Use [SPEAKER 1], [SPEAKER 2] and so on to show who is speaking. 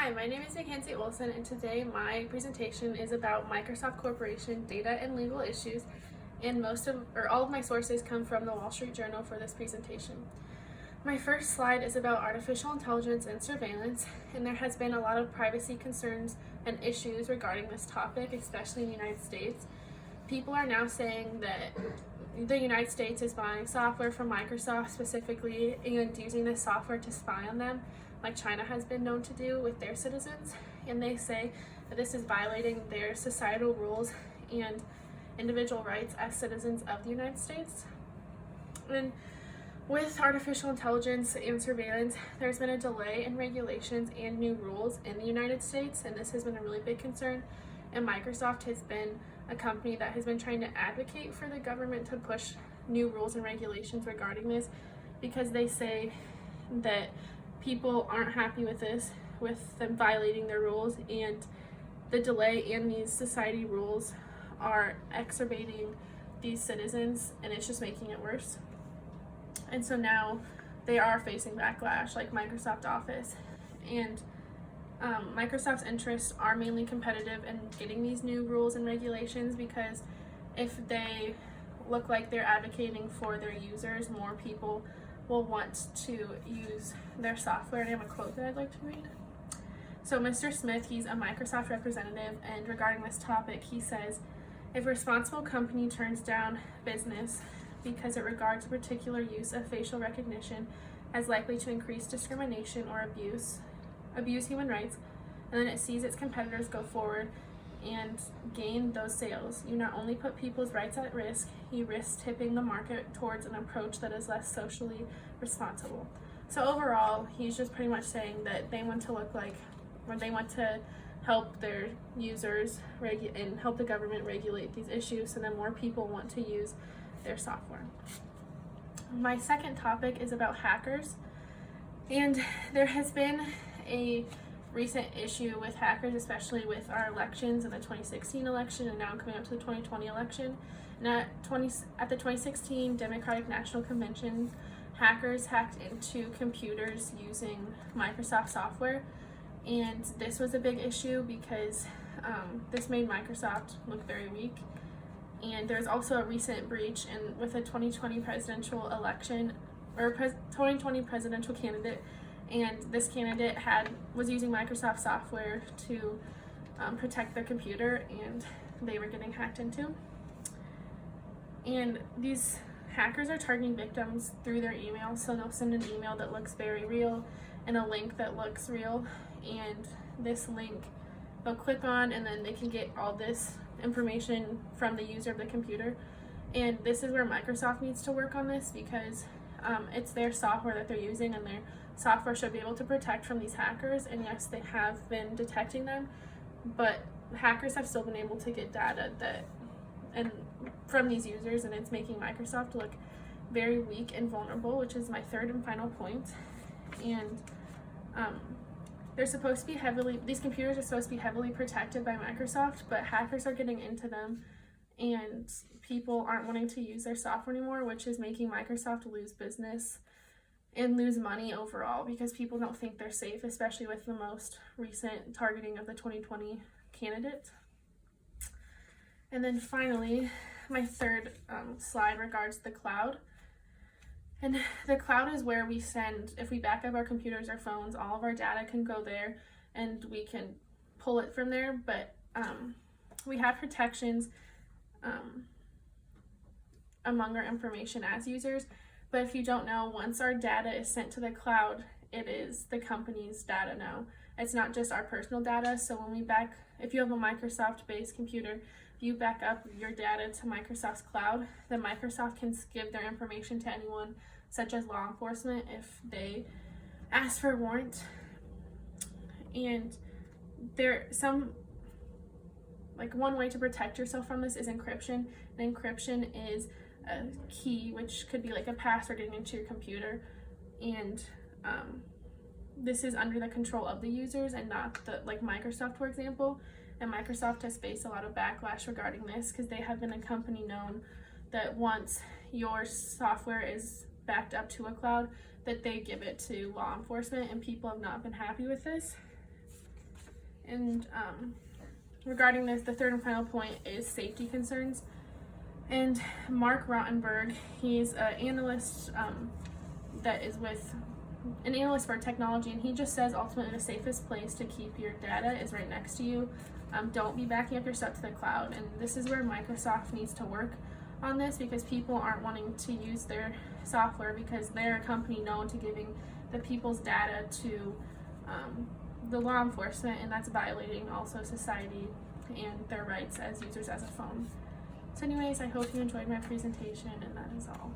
[SPEAKER 1] Hi, my name is Mackenzie Olson, and today my presentation is about Microsoft Corporation data and legal issues, and all of my sources come from the Wall Street Journal for this presentation. My first slide is about artificial intelligence and surveillance, and there has been a lot of privacy concerns and issues regarding this topic, especially in the United States. People are now saying that the United States is buying software from Microsoft specifically and using this software to spy on them, like China has been known to do with their citizens, and they say that this is violating their societal rules and individual rights as citizens of the United States. And with artificial intelligence and surveillance, there's been a delay in regulations and new rules in the United States, and this has been a really big concern. And Microsoft has been a company that has been trying to advocate for the government to push new rules and regulations regarding this, because they say that people aren't happy with this, with them violating their rules, and the delay in these society rules are exacerbating these citizens, and it's just making it worse. And so now they are facing backlash, like Microsoft Office, and Microsoft's interests are mainly competitive in getting these new rules and regulations, because if they look like they're advocating for their users, more people will want to use their software. And I have a quote that I'd like to read. So Mr. Smith, he's a Microsoft representative, and regarding this topic, he says, if a responsible company turns down business because it regards a particular use of facial recognition as likely to increase discrimination or abuse human rights, and then it sees its competitors go forward and gain those sales, you not only put people's rights at risk, you risk tipping the market towards an approach that is less socially responsible. So overall, he's just pretty much saying that they want to look like, or they want to help their users and help the government regulate these issues, so then more people want to use their software. My second topic is about hackers, and there has been a recent issue with hackers, especially with our elections in the 2016 election and now coming up to the 2020 election. And at the 2016 Democratic National Convention, hackers hacked into computers using Microsoft software, and this was a big issue because this made Microsoft look very weak. And there's also a recent breach with the 2020 presidential election, or 2020 presidential candidate, and this candidate was using Microsoft software to protect their computer, and they were getting hacked into. And these hackers are targeting victims through their email, so they'll send an email that looks very real and a link that looks real, and this link they'll click on, and then they can get all this information from the user of the computer. And this is where Microsoft needs to work on this, because it's their software that they're using, and their software should be able to protect from these hackers. And yes, they have been detecting them, but hackers have still been able to get data from these users, and it's making Microsoft look very weak and vulnerable, which is my third and final point. And these computers are supposed to be heavily protected by Microsoft, but hackers are getting into them, and people aren't wanting to use their software anymore, which is making Microsoft lose business and lose money overall, because people don't think they're safe, especially with the most recent targeting of the 2020 candidate. And then finally, my third slide regards the cloud. And the cloud is where we send, if we back up our computers or phones, all of our data can go there and we can pull it from there, but we have protections among our information as users. But if you don't know, once our data is sent to the cloud, it is the company's data now. It's not just our personal data. So if you have a Microsoft-based computer, if you back up your data to Microsoft's cloud, then Microsoft can give their information to anyone, such as law enforcement, if they ask for a warrant. And one way to protect yourself from this is encryption. And encryption is a key, which could be like a password getting into your computer, and this is under the control of the users and not like Microsoft, for example. And Microsoft has faced a lot of backlash regarding this, because they have been a company known that once your software is backed up to a cloud, that they give it to law enforcement, and people have not been happy with this. And regarding this, the third and final point is safety concerns. And Mark Rottenberg, he's an analyst an analyst for technology, and he just says ultimately the safest place to keep your data is right next to you. Don't be backing up your stuff to the cloud, and this is where Microsoft needs to work on this, because people aren't wanting to use their software because they're a company known to giving the people's data to the law enforcement, and that's violating also society and their rights as users as a phone. So anyways, I hope you enjoyed my presentation, and that is all.